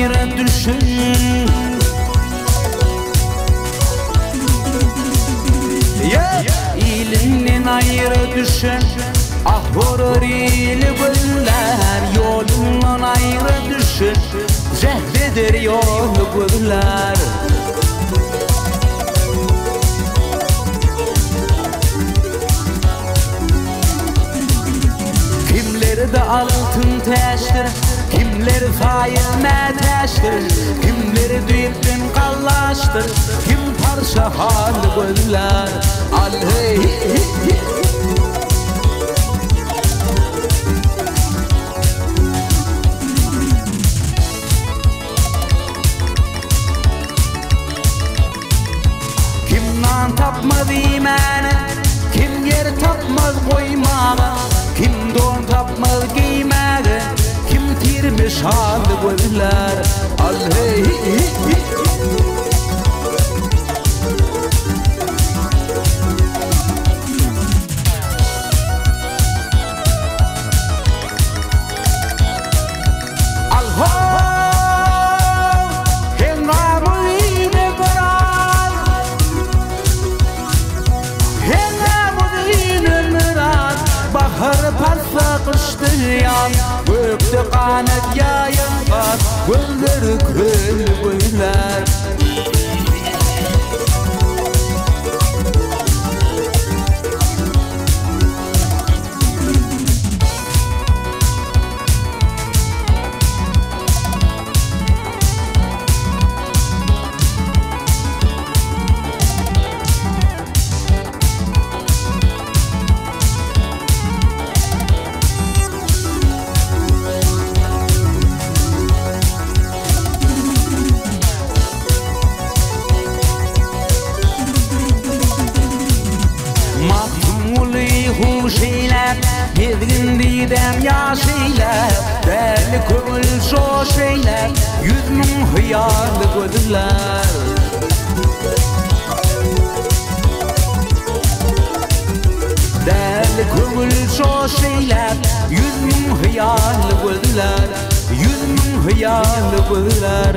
ayrı düşün. İlinden ayrı düşün. Ah vurur ili güller, yolundan ayrı düşün. Zehredir yolu güller. Kimleri de altın teştir, kimleri failme teştir, kimleri düğüpten kallaştır, kim parça halı güller. Al hey kimden tapmadı imanı, kim yer tapmaz koymağı, kim don tapmaz giymeği, kim tirmiş halı güller. Al hey gökte kanat yayan var, gülleri gül güller. Yedgin didem yaşaylar, deli kömül şoşeyler, yüzmün hıyarlı gödüller. Deli kömül şoşeyler, yüzmün hıyarlı gödüller, yüzmün hıyarlı gödüller.